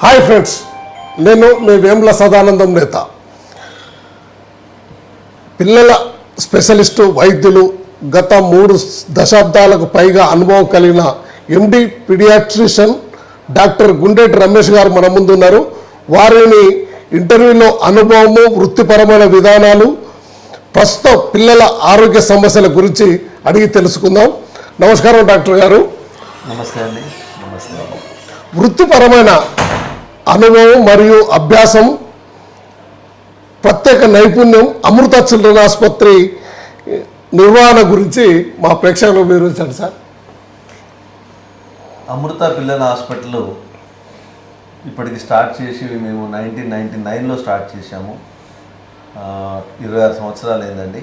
Hi friends, నేను మీ వేముల సదానందం నేత. పిల్లల స్పెషలిస్టు వైద్యులు, గత 3 దశాబ్దాలకు పైగా అనుభవం కలిగిన ఎండి పీడియాట్రిషియన్ డాక్టర్ గుండెటి రమేష్ గారు మన ముందు ఉన్నారు. వారిని ఇంటర్వ్యూలో అనుభవము, వృత్తిపరమైన విధానాలు, ప్రస్తుతం పిల్లల ఆరోగ్య సమస్యల గురించి అడిగి తెలుసుకుందాం. నమస్కారం డాక్టర్ గారు. నమస్తే అండి. నమస్తే. వృత్తిపరమైన అనుభవం మరియు అభ్యాసం, ప్రత్యేక నైపుణ్యం, అమృత చిల్డ్రన్ ఆసుపత్రి నిర్వహణ గురించి మా ప్రేక్షకులకు వివరించండి సార్. అమృత పిల్లల హాస్పిటల్ ఇప్పటికి స్టార్ట్ చేసి మేము 1999లో స్టార్ట్ చేశాము. 26 సంవత్సరాలు అయిందండి.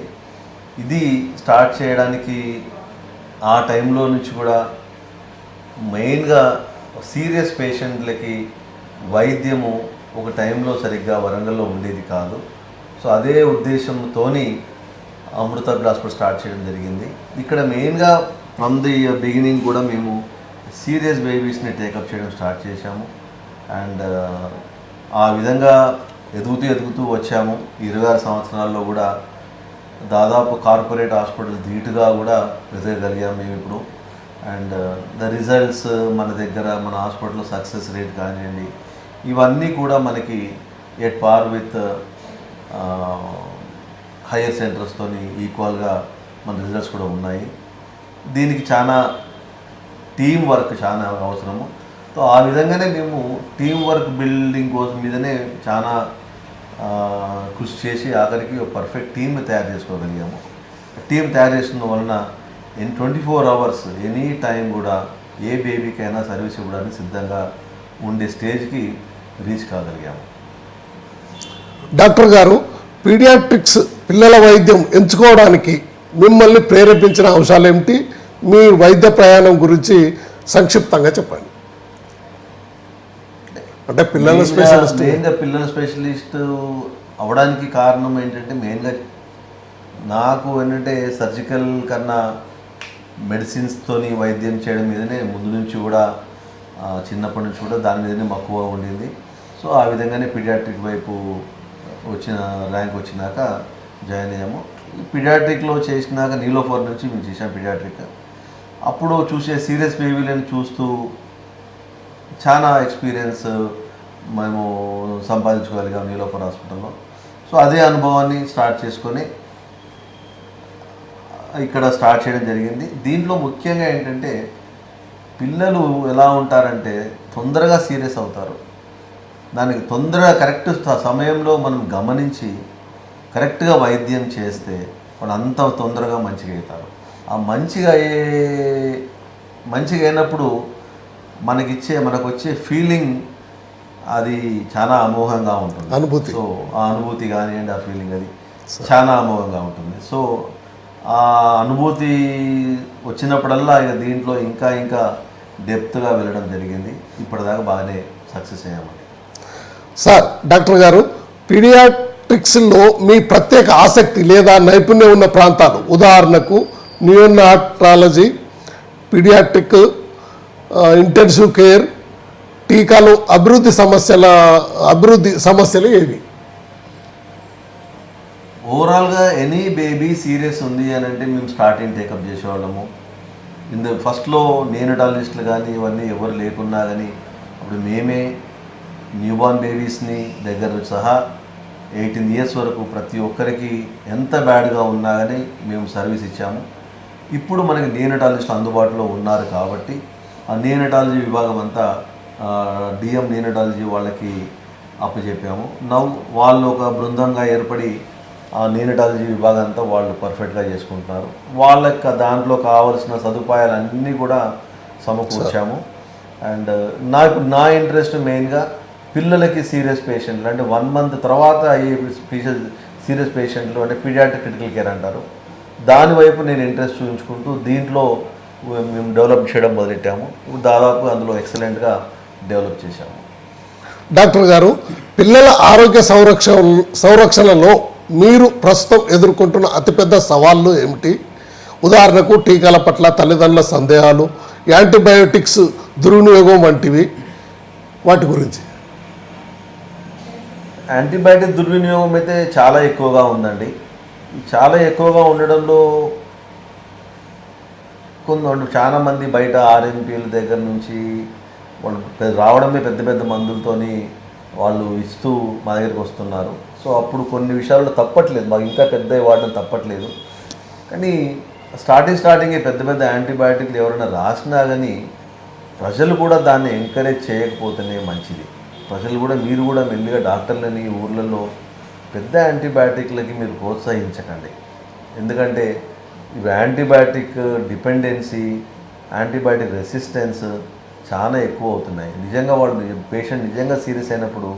ఇది స్టార్ట్ చేయడానికి ఆ టైంలో నుంచి కూడా మెయిన్గా సీరియస్ పేషెంట్లకి వైద్యము ఒక టైంలో సరిగ్గా వరంగల్లో ఉండేది కాదు. సో అదే ఉద్దేశంతో అమృత హాస్పిటల్ స్టార్ట్ చేయడం జరిగింది. ఇక్కడ మెయిన్గా ఫ్రమ్ ది బిగినింగ్ కూడా మేము సీరియస్ బేబీస్ని టేకప్ చేయడం స్టార్ట్ చేశాము. అండ్ ఆ విధంగా ఎదుగుతూ వచ్చాము. 26 సంవత్సరాల్లో కూడా దాదాపు కార్పొరేట్ హాస్పిటల్ ధీటుగా కూడా ఎదగగలిగాము మేము ఇప్పుడు. అండ్ ద రిజల్ట్స్ మన దగ్గర, మన హాస్పిటల్లో సక్సెస్ రేట్ కానివ్వండి, ఇవన్నీ కూడా మనకి ఎట్ పార్ విత్ హైయర్ సెంటర్స్తో ఈక్వల్గా మన రిజల్ట్స్ కూడా ఉన్నాయి. దీనికి చాలా టీం వర్క్ చాలా అవసరము. సో ఆ విధంగానే మేము టీం వర్క్ బిల్డింగ్ కోసం మీదనే చాలా కృషి చేసి ఆఖరికి ఒక పర్ఫెక్ట్ టీమ్ని తయారు చేసుకోగలిగాము. టీం తయారు చేసిన వలన 24 అవర్స్ ఎనీ టైం కూడా ఏ బేబీకైనా సర్వీస్ ఇవ్వడానికి సిద్ధంగా ఉండే స్టేజ్కి రీచ్ కాగలిగాము. డాక్టర్ గారు, పీడియాట్రిక్స్ పిల్లల వైద్యం ఎంచుకోవడానికి మిమ్మల్ని ప్రేరేపించిన అంశాలు ఏమిటి? మీ వైద్య ప్రయాణం గురించి సంక్షిప్తంగా చెప్పండి. అంటే పిల్లల స్పెషలిస్ట్ అవ్వడానికి కారణం ఏంటంటే, మెయిన్గా నాకు ఏంటంటే సర్జికల్ కన్నా మెడిసిన్స్తోని వైద్యం చేయడం మీదనే ముందు నుంచి కూడా, చిన్నప్పటి నుంచి కూడా దాని మీదనే మక్కువ ఉండింది. సో ఆ విధంగానే పీడియాట్రిక్ వైపు ర్యాంక్ వచ్చినాక జాయిన్ అయ్యాము. పీడియాట్రిక్లో చేసినాక నీలోఫర్ నుంచి మేము చేసాం పీడియాట్రిక్. అప్పుడు చూసే సీరియస్ బేబీలను చూస్తూ చాలా ఎక్స్పీరియన్స్ మేము సంపాదించుకోగలిగాం నీలోఫర్ హాస్పిటల్లో. సో అదే అనుభవాన్ని స్టార్ట్ చేసుకొని ఇక్కడ స్టార్ట్ చేయడం జరిగింది. దీంట్లో ముఖ్యంగా ఏంటంటే, పిల్లలు ఎలా ఉంటారంటే తొందరగా సీరియస్ అవుతారు. దానికి తొందరగా కరెక్ట్ సమయంలో మనం గమనించి కరెక్ట్గా వైద్యం చేస్తే వాళ్ళు అంత తొందరగా మంచిగా అవుతారు. ఆ మంచిగా అయినప్పుడు మనకు వచ్చే ఫీలింగ్ అది చాలా అమోఘంగా ఉంటుంది. అనుభూతి. సో ఆ అనుభూతి కానివ్వండి, ఆ ఫీలింగ్ అది చాలా అమోఘంగా ఉంటుంది. సో ఆ అనుభూతి వచ్చినప్పుడల్లా ఇక దీంట్లో ఇంకా డెప్త్గా వెళ్ళడం జరిగింది. ఇప్పటిదాకా బాగానే సక్సెస్ అయ్యామండి. సార్, డాక్టర్ గారు, పీడియాట్రిక్స్లో మీ ప్రత్యేక ఆసక్తి లేదా నైపుణ్యం ఉన్న ప్రాంతాలు, ఉదాహరణకు నియోనాటాలజీ, పీడియాట్రిక్, ఇంటెన్సివ్ కేర్, టీకాలు, అభివృద్ధి సమస్యలు ఏవి? ఓవరాల్గా ఎనీ బేబీ సీరియస్ ఉంది అని అంటే మేము స్టార్టింగ్ టేకప్ చేసేవాళ్ళము. ఫస్ట్లో నియోనాటాలజిస్టులు కానీ ఇవన్నీ ఎవరు లేకున్నా కానీ అప్పుడు మేమే న్యూబార్న్ బేబీస్ని దగ్గర సహా 18 ఇయర్స్ వరకు ప్రతి ఒక్కరికి ఎంత బ్యాడ్గా ఉన్నా కానీ మేము సర్వీస్ ఇచ్చాము. ఇప్పుడు మనకి నియోనాటాలజిస్టులు అందుబాటులో ఉన్నారు కాబట్టి ఆ నియోనాటాలజీ విభాగం అంతా డిఎం నియోనాటాలజీ వాళ్ళకి అప్పచెప్పాము. వాళ్ళు ఒక బృందంగా ఏర్పడి ఆ నియోనాటాలజీ విభాగం అంతా వాళ్ళు పర్ఫెక్ట్గా చేసుకుంటున్నారు. వాళ్ళకి దాంట్లో కావాల్సిన సదుపాయాలన్నీ కూడా సమకూర్చాము. అండ్ నా ఇంట్రెస్ట్ మెయిన్గా పిల్లలకి సీరియస్ పేషెంట్లు, అంటే 1 month తర్వాత అయ్యే సీరియస్ పేషెంట్లు, అంటే పీడియాట్రిక్ క్రిటికల్ కేర్ అంటారు. దానివైపు నేను ఇంట్రెస్ట్ చూపించుకుంటూ దీంట్లో మేము డెవలప్ చేయడం మొదలెట్టాము. ఇప్పుడు దాదాపు అందులో ఎక్సలెంట్గా డెవలప్ చేశాము. డాక్టర్ గారు, పిల్లల ఆరోగ్య సంరక్షణలో మీరు ప్రస్తుతం ఎదుర్కొంటున్న అతిపెద్ద సవాళ్ళు ఏమిటి? ఉదాహరణకు టీకాల పట్ల తల్లిదండ్రుల సందేహాలు, యాంటీబయోటిక్స్ దుర్వినియోగం వంటివి, వాటి గురించి. యాంటీబయాటిక్ దుర్వినియోగం అయితే చాలా ఎక్కువగా ఉందండి. చాలా ఎక్కువగా ఉండడంలో చాలా మంది బయట ఆర్ఎంపీల దగ్గర నుంచి వాళ్ళు రావడమే పెద్ద పెద్ద మందులతోని వాళ్ళు ఇస్తూ మా దగ్గరికి వస్తున్నారు. సో అప్పుడు కొన్ని విషయాల్లో తప్పట్లేదు, మాకు ఇంకా పెద్ద వాడడం తప్పట్లేదు. కానీ స్టార్టింగే పెద్ద పెద్ద యాంటీబయాటిక్లు ఎవరైనా రాసినా కానీ ప్రజలు కూడా దాన్ని ఎంకరేజ్ చేయకపోతేనే మంచిది. ప్రజలు కూడా మీరు కూడా మెల్లిగా డాక్టర్లని ఊర్లలో పెద్ద యాంటీబయాటిక్లకి మీరు ప్రోత్సహించకండి. ఎందుకంటే ఇవి యాంటీబయాటిక్ డిపెండెన్సీ, యాంటీబయాటిక్ రెసిస్టెన్స్ చాలా ఎక్కువ అవుతున్నాయి. నిజంగా పేషెంట్ నిజంగా సీరియస్ అయినప్పుడు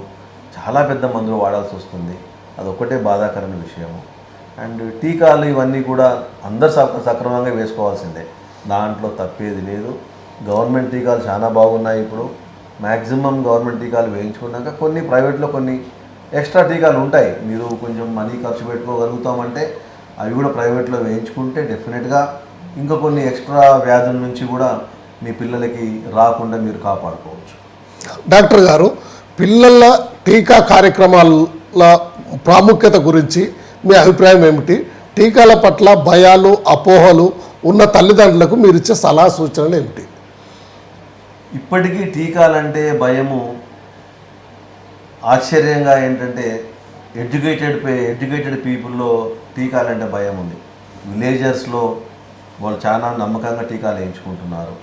చాలా పెద్ద మందులు వాడాల్సి వస్తుంది. అదొక్కటే బాధాకరమైన విషయము. అండ్ టీకాలు ఇవన్నీ కూడా అందరు సక్రమంగా వేసుకోవాల్సిందే, దాంట్లో తప్పేది లేదు. గవర్నమెంట్ టీకాలు చాలా బాగున్నాయి. ఇప్పుడు మ్యాక్సిమం గవర్నమెంట్ టీకాలు వేయించుకున్నాక కొన్ని ప్రైవేట్లో కొన్ని ఎక్స్ట్రా టీకాలు ఉంటాయి. మీరు కొంచెం మనీ ఖర్చు పెట్టుకోగలుగుతామంటే అవి కూడా ప్రైవేట్లో వేయించుకుంటే డెఫినెట్గా ఇంకా కొన్ని ఎక్స్ట్రా వ్యాధుల నుంచి కూడా మీ పిల్లలకి రాకుండా మీరు కాపాడుకోవచ్చు. డాక్టర్ గారు, పిల్లల టీకా కార్యక్రమాల ప్రాముఖ్యత గురించి మీ అభిప్రాయం ఏమిటి? టీకాల పట్ల భయాలు, అపోహలు ఉన్న తల్లిదండ్రులకు మీరు ఇచ్చే సలహా సూచనలు ఏమిటి? ఇప్పటికీ టీకాలంటే భయము. ఆశ్చర్యంగా ఏంటంటే ఎడ్యుకేటెడ్ పీపుల్లో టీకాలంటే భయం ఉంది. విలేజర్స్లో వాళ్ళు చాలా నమ్మకంగా టీకాలు వేయించుకుంటున్నారు.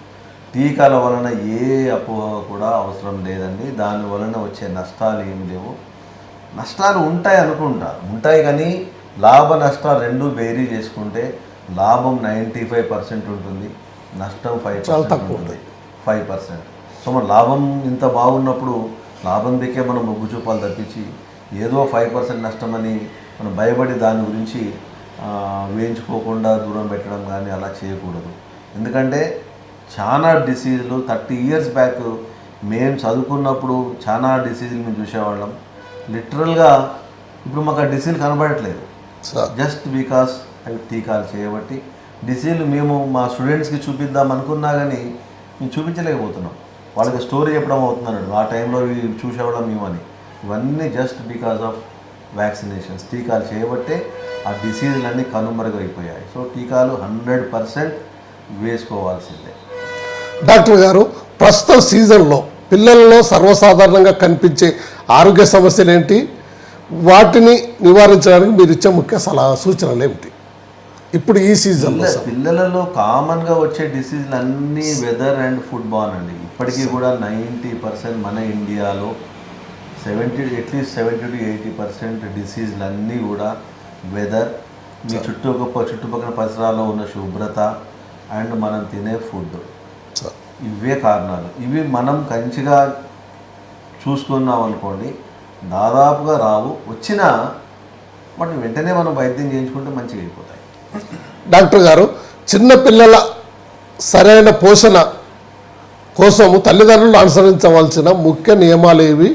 టీకాల వలన ఏ అపోహ కూడా అవసరం లేదండి. దాని వలన వచ్చే నష్టాలు ఏమి లేవు. నష్టాలు ఉంటాయి అనుకుంటారు, ఉంటాయి, కానీ లాభ నష్టాలు రెండు బేరీ చేసుకుంటే లాభం 95% ఉంటుంది, నష్టం 5% ఉంటుంది. 5%. సో మన లాభం ఇంత బాగున్నప్పుడు లాభం దిక్కే మనం మొగ్గు చూపాలు తప్పించి ఏదో 5% నష్టమని మనం భయపడి దాని గురించి వేయించుకోకుండా దూరం పెట్టడం కానీ అలా చేయకూడదు. ఎందుకంటే చాలా డిసీజులు 30 years బ్యాక్ మేము చదువుకున్నప్పుడు చాలా డిసీజులు మేము చూసేవాళ్ళం. లిటరల్గా ఇప్పుడు మాకు ఆ డిసీజులు కనబడట్లేదు. జస్ట్ బికాస్ అవి టీకాలు చేయబట్టి డిసీజులు మేము మా స్టూడెంట్స్కి చూపిద్దాం అనుకున్నా కానీ మేము చూపించలేకపోతున్నాం. వాళ్ళకి స్టోరీ చెప్పడం అవుతున్నాడు, ఆ టైంలో ఇవి చూసేవాళ్ళం మేమని. ఇవన్నీ జస్ట్ బికాస్ ఆఫ్ వ్యాక్సినేషన్స్. టీకాలు చేయబట్టే ఆ డిసీజులన్నీ కనుమరుగైపోయాయి. సో టీకాలు 100% వేసుకోవాల్సిందే. డాక్టర్ గారు, ప్రస్తుతం సీజన్లో పిల్లలలో సర్వసాధారణంగా కనిపించే ఆరోగ్య సమస్యలు ఏంటి? వాటిని నివారించడానికి మీరు ఇచ్చే ముఖ్య సలహా సూచనలు ఏమిటి ఇప్పుడు ఈ సీజన్లో? పిల్లలలో కామన్గా వచ్చే డిసీజులు అన్నీ వెదర్ అండ్ ఫుడ్ బాన్ అండి. ఇప్పటికీ కూడా 90% మన ఇండియాలో 70 to 80% డిసీజులు అన్నీ కూడా వెదర్, మీ చుట్టుపక్కల పరిసరాల్లో ఉన్న శుభ్రత అండ్ మనం తినే ఫుడ్, ఇవే కారణాలు. ఇవి మనం కంచిగా చూసుకున్నాం అనుకోండి దాదాపుగా రావు. వచ్చినా వాటిని వెంటనే మనం వైద్యం చేయించుకుంటే మంచిగా అయిపోతాయి. డాక్టర్ గారు, చిన్నపిల్లల సరైన పోషణ కోసము తల్లిదండ్రులు అనుసరించవలసిన ముఖ్య నియమాలు ఏవి?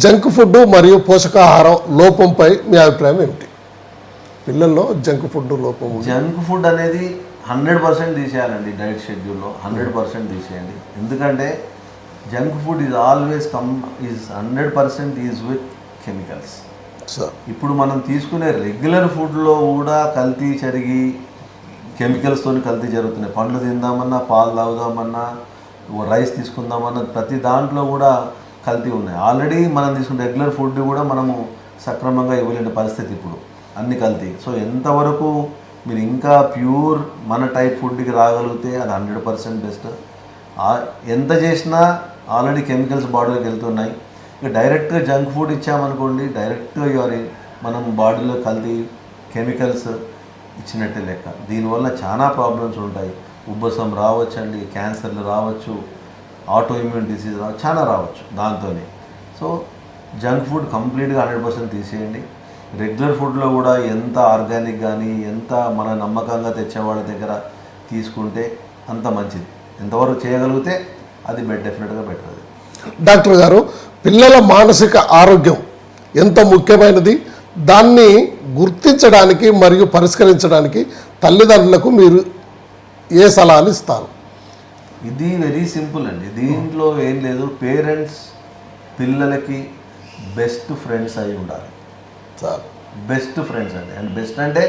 జంక్ ఫుడ్ మరియు పోషకాహారం లోపంపై మీ అభిప్రాయం ఏమిటి? పిల్లల్లో జంక్ ఫుడ్ లోపం. జంక్ ఫుడ్ అనేది 100% తీసేయాలండి. డైట్ షెడ్యూల్లో 100% తీసేయండి. ఎందుకంటే junk food is always 100% is with chemicals. ఇప్పుడు మనం తీసుకునే రెగ్యులర్ ఫుడ్లో కూడా కల్తీ జరిగి కెమికల్స్తో కల్తీ జరుగుతున్నాయి. పండ్లు తిందామన్నా, పాలు తాగుదామన్నా, రైస్ తీసుకుందామన్నా ప్రతి దాంట్లో కూడా కల్తీ ఉన్నాయి. ఆల్రెడీ మనం తీసుకునే రెగ్యులర్ ఫుడ్ కూడా మనము సక్రమంగా ఇవ్వలేని పరిస్థితి ఇప్పుడు, అన్ని కల్తీ. సో ఎంతవరకు మీరు ఇంకా ప్యూర్ మన టైప్ ఫుడ్కి రాగలిగితే అది 100% బెస్ట్. ఎంత చేసినా ఆల్రెడీ కెమికల్స్ బాడీలోకి వెళ్తున్నాయి. ఇక డైరెక్ట్గా జంక్ ఫుడ్ ఇచ్చామనుకోండి, డైరెక్ట్గా మనం బాడీలో కల్తీ కెమికల్స్ ఇచ్చినట్టే లెక్క. దీనివల్ల చాలా ప్రాబ్లమ్స్ ఉంటాయి. ఉబ్బసం రావచ్చండి, క్యాన్సర్లు రావచ్చు, ఆటో ఇమ్యూన్ డిసీజ్ చాలా రావచ్చు దాంతోనే. సో జంక్ ఫుడ్ కంప్లీట్గా 100% తీసేయండి. రెగ్యులర్ ఫుడ్లో కూడా ఎంత ఆర్గానిక్ కానీ ఎంత మన నమ్మకంగా తెచ్చేవాళ్ళ దగ్గర తీసుకుంటే అంత మంచిది. ఎంతవరకు చేయగలిగితే అది డెఫినెట్గా బెటర్. డాక్టర్ గారు, పిల్లల మానసిక ఆరోగ్యం ఎంత ముఖ్యమైనది? దాన్ని గుర్తించడానికి మరియు పరిష్కరించడానికి తల్లిదండ్రులకు మీరు ఏ సలహాలు ఇస్తారు? ఇది వెరీ సింపుల్ అండి. దీంట్లో ఏం లేదు. పేరెంట్స్ పిల్లలకి బెస్ట్ ఫ్రెండ్స్ అయి ఉండాలి. సార్ బెస్ట్ ఫ్రెండ్స్ అండి. అండ్ బెస్ట్ అంటే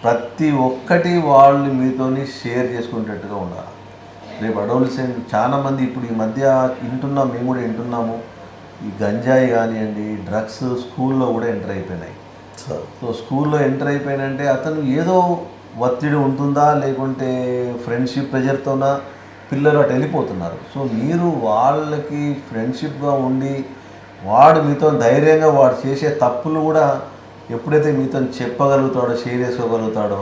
ప్రతి ఒక్కటి వాళ్ళు మీతోని షేర్ చేసుకునేటట్టుగా ఉండాలి. రేపు అడోలసెంట్ చాలామంది ఇప్పుడు ఈ మధ్య వింటున్నాం, మేము కూడా వింటున్నాము, ఈ గంజాయి కానివ్వండి, డ్రగ్స్ స్కూల్లో కూడా ఎంటర్ అయిపోయినాయి. సో స్కూల్లో ఎంటర్ అయిపోయినంటే అతను ఏదో ఒత్తిడి ఉంటుందా లేకుంటే ఫ్రెండ్షిప్ ప్రెజర్తోన పిల్లలు అటు వెళ్ళిపోతున్నారు. సో మీరు వాళ్ళకి ఫ్రెండ్షిప్గా ఉండి వాడు మీతో ధైర్యంగా వాడు చేసే తప్పులు కూడా ఎప్పుడైతే మీతో చెప్పగలుగుతాడో, షేర్ చేసుకోగలుగుతాడో,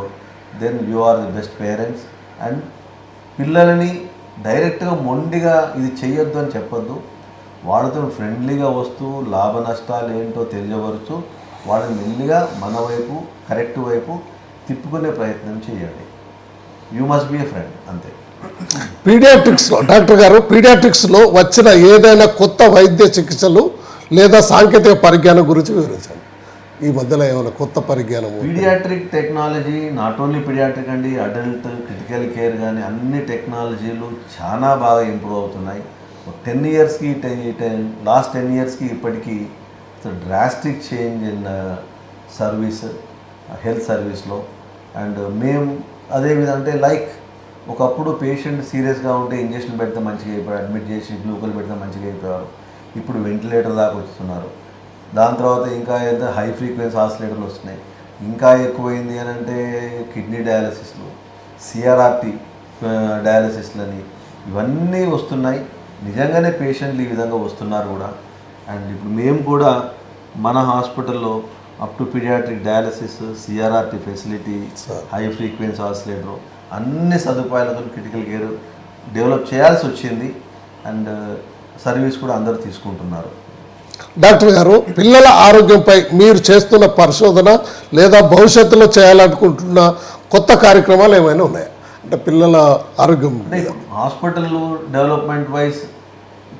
then you are the best parents. And పిల్లలని డైరెక్ట్గా మొండిగా ఇది చెయ్యొద్దు అని చెప్పొద్దు. వాళ్ళతో ఫ్రెండ్లీగా వస్తూ లాభ నష్టాలు ఏంటో తెలియవరుచు వాళ్ళని మెల్లిగా మన వైపు కరెక్ట్ వైపు తిప్పుకునే ప్రయత్నం చేయండి. You must be a friend, అంతే. పీడియాట్రిక్స్లో డాక్టర్ గారు, పీడియాట్రిక్స్లో వచ్చిన ఏదైనా కొత్త వైద్య చికిత్సలు లేదా సాంకేతిక పరిజ్ఞానం గురించి వివరించండి. ఈ మధ్యలో ఏమైనా కొత్త పరిజ్ఞానం? Paediatric technology not only paediatric అండి, అడల్ట్ క్రిటికల్ కేర్ కానీ అన్ని టెక్నాలజీలు చాలా బాగా ఇంప్రూవ్ అవుతున్నాయి. 10 ఇయర్స్కి లాస్ట్ 10 ఇయర్స్కి ఇప్పటికీ drastic change in service, health సర్వీస్లో. అండ్ మేము అదేవిధంగా అంటే లైక్ ఒకప్పుడు పేషెంట్ సీరియస్గా ఉంటే ఇంజక్షన్ పెడితే మంచిగా అయిపోయారు, అడ్మిట్ చేసి గ్లూకోజ్ పెడితే మంచిగా అయిపోయారు. ఇప్పుడు వెంటిలేటర్ దాకా వస్తున్నారు. దాని తర్వాత ఇంకా ఏదైతే హై ఫ్రీక్వెన్సీ ఆసిలేటర్లు వస్తున్నాయి. ఇంకా ఎక్కువైంది అని అంటే కిడ్నీ డయాలసిస్లు, సిఆర్ఆర్టీ డయాలసిస్లని ఇవన్నీ వస్తున్నాయి. నిజంగానే పేషెంట్లు ఈ విధంగా వస్తున్నారు కూడా. అండ్ ఇప్పుడు మేము కూడా మన హాస్పిటల్లో up to paediatric dialysis, CRRT facility, high frequency oscillator అన్ని సదుపాయాలతో క్రిటికల్ కేర్ డెవలప్ చేయాల్సి వచ్చింది. అండ్ సర్వీస్ కూడా అందరూ తీసుకుంటున్నారు. డాక్టర్ గారు, పిల్లల ఆరోగ్యంపై మీరు చేస్తున్న పరిశోధన లేదా భవిష్యత్తులో చేయాలనుకుంటున్న కొత్త కార్యక్రమాలు ఏమైనా ఉన్నాయా? అంటే పిల్లల ఆరోగ్యం అంటే హాస్పిటల్ డెవలప్మెంట్ వైజ్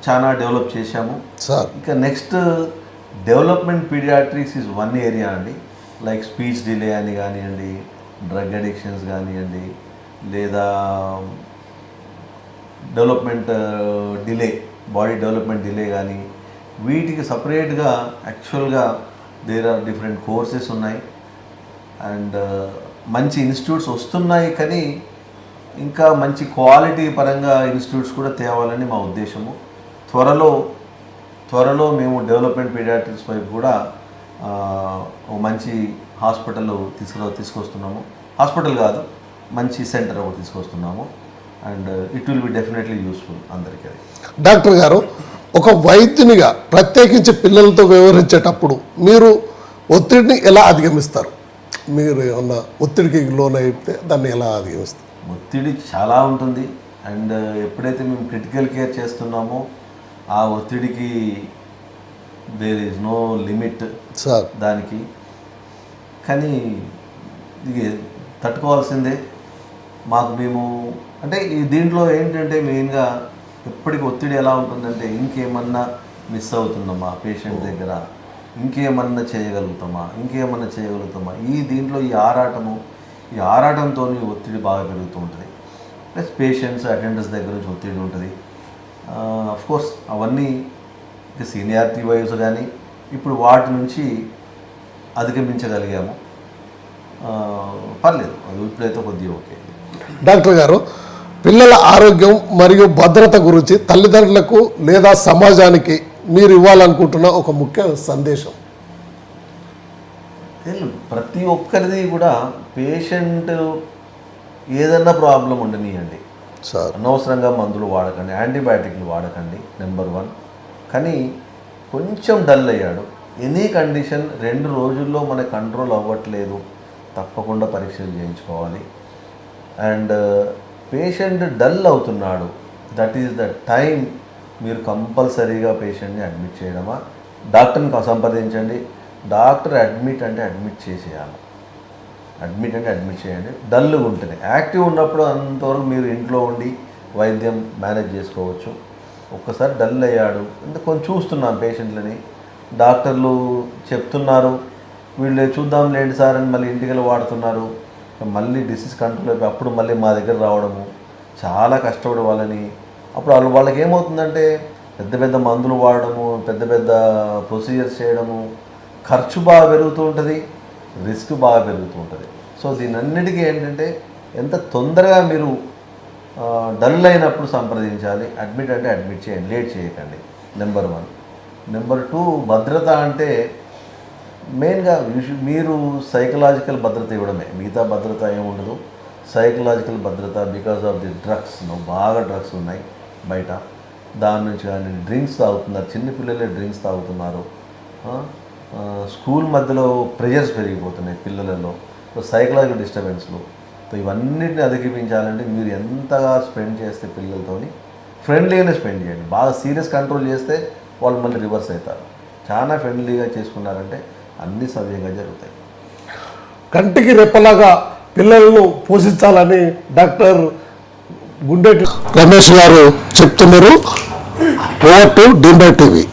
చాలా డెవలప్ చేశాము సార్. ఇంకా next development paediatrics is one area అండి. లైక్ స్పీచ్ డిలే అని కానివ్వండి, డ్రగ్ అడిక్షన్స్ కానివ్వండి, లేదా development delay, body development delay కానీ వీటికి సపరేట్గా యాక్చువల్గా దేర్ ఆర్ డిఫరెంట్ కోర్సెస్ ఉన్నాయి. అండ్ మంచి ఇన్స్టిట్యూట్స్ వస్తున్నాయి, కానీ ఇంకా మంచి క్వాలిటీ పరంగా ఇన్స్టిట్యూట్స్ కూడా తేవాలని మా ఉద్దేశము. త్వరలో మేము డెవలప్మెంట్ పీడియాట్రిక్స్ వైపు కూడా ఒక మంచి హాస్పిటల్ తీసుకొస్తున్నాము. హాస్పిటల్ కాదు, మంచి సెంటర్ ఒకటి తీసుకొస్తున్నాము. And it will be definitely useful అందరికీ. డాక్టర్ గారు, ఒక వైద్యునిగా ప్రత్యేకించి పిల్లలతో వ్యవహరించేటప్పుడు మీరు ఒత్తిడిని ఎలా అధిగమిస్తారు? మీరు ఏమన్నా ఒత్తిడికి లోనైతే దాన్ని ఎలా అధిగమిస్తారు? ఒత్తిడి చాలా ఉంటుంది. అండ్ ఎప్పుడైతే మేము క్రిటికల్ కేర్ చేస్తున్నామో ఆ ఒత్తిడికి there is no limit sir దానికి. కానీ ఇది తట్టుకోవాల్సిందే. మేము అంటే ఈ దీంట్లో ఏంటంటే మెయిన్గా ఎప్పటికి ఒత్తిడి ఎలా ఉంటుందంటే ఇంకేమన్నా మిస్ అవుతున్నామా పేషెంట్ దగ్గర, ఇంకేమన్నా చేయగలుగుతామా ఈ దీంట్లో ఈ ఆరాటంతో ఒత్తిడి బాగా పెరుగుతూ ఉంటుంది. ప్లస్ పేషెంట్స్ అటెండర్స్ దగ్గర నుంచి ఒత్తిడి ఉంటుంది. అఫ్కోర్స్ అవన్నీ సీనియారిటీ వైజ్ కానీ ఇప్పుడు వాటి నుంచి అధిగమించగలిగాము. పర్లేదు, అది ఇప్పుడైతే కొద్దిగా ఓకే. డాక్టర్ గారు, పిల్లల ఆరోగ్యం మరియు భద్రత గురించి తల్లిదండ్రులకు లేదా సమాజానికి మీరు ఇవ్వాలనుకుంటున్న ఒక ముఖ్య సందేశం? ప్రతి ఒక్కరిది కూడా పేషెంట్ ఏదన్నా ప్రాబ్లం ఉండనియండి సార్, అనవసరంగా మందులు వాడకండి, యాంటీబయాటిక్లు వాడకండి, నెంబర్ 1. కానీ కొంచెం డల్ అయ్యాడు, ఎనీ కండిషన్ 2 రోజుల్లో మన కంట్రోల్ అవ్వట్లేదు, తప్పకుండా పరీక్షలు చేయించుకోవాలి. అండ్ పేషెంట్ డల్ అవుతున్నాడు, దట్ ఈస్ ద టైం మీరు కంపల్సరీగా పేషెంట్ని అడ్మిట్ చేయడమా, డాక్టర్ని సంప్రదించండి. డాక్టర్ అడ్మిట్ అంటే అడ్మిట్ చేసేయాలి, అడ్మిట్ చేయండి. డల్గా ఉంటేనే, యాక్టివ్ ఉన్నప్పుడు అంతవరకు మీరు ఇంట్లో ఉండి వైద్యం మేనేజ్ చేసుకోవచ్చు. ఒక్కసారి డల్ అయ్యాడు అంటే కొంచెం చూస్తున్నాం పేషెంట్లని, డాక్టర్లు చెప్తున్నారు, వీళ్ళు చూద్దాం లేండి సార్ అని మళ్ళీ ఇంటికి వాడుతున్నారు, మళ్ళీ డిసీజ్ కంట్రోల్ అయిపోయి అప్పుడు మళ్ళీ మా దగ్గర రావడము చాలా కష్టపడి వాళ్ళని. అప్పుడు వాళ్ళకి ఏమవుతుందంటే పెద్ద పెద్ద మందులు వాడడము, పెద్ద పెద్ద ప్రొసీజర్స్ చేయడము, ఖర్చు బాగా పెరుగుతూ ఉంటుంది, రిస్క్ బాగా పెరుగుతూ ఉంటుంది. సో దీనన్నిటికీ ఏంటంటే ఎంత తొందరగా మీరు డల్ అయినప్పుడు సంప్రదించాలి. అడ్మిట్ అంటే అడ్మిట్ చేయండి, లేట్ చేయకండి. నెంబర్ 1. నెంబర్ 2, భద్రత అంటే మెయిన్గా మీరు సైకలాజికల్ భద్రత ఇవ్వడమే, మిగతా భద్రత ఏమి ఉండదు. సైకలాజికల్ భద్రత బికాజ్ ఆఫ్ ది డ్రగ్స్, బాగా డ్రగ్స్ ఉన్నాయి బయట. దాని నుంచి కానీ డ్రింక్స్ తాగుతున్నారు, చిన్నపిల్లలే డ్రింక్స్ తాగుతున్నారు. స్కూల్ మధ్యలో ప్రెషర్స్ పెరిగిపోతున్నాయి పిల్లలలో. So psychological డిస్టర్బెన్స్లు. సో ఇవన్నిటిని అధిగమించాలంటే మీరు ఎంతగా స్పెండ్ చేస్తే పిల్లలతోని ఫ్రెండ్లీగానే స్పెండ్ చేయండి. బాగా సీరియస్ కంట్రోల్ చేస్తే వాళ్ళు మళ్ళీ రివర్స్ అవుతారు. చాలా ఫ్రెండ్లీగా చేసుకున్నారంటే అన్నీ సవ్యంగా జరుగుతాయి. కంటికి రెప్పలాగా పిల్లలను పోషించాలని డాక్టర్ గుండెటి రమేష్ గారు చెప్తున్నారు. ఓవర్ టు డింబై టీవీ.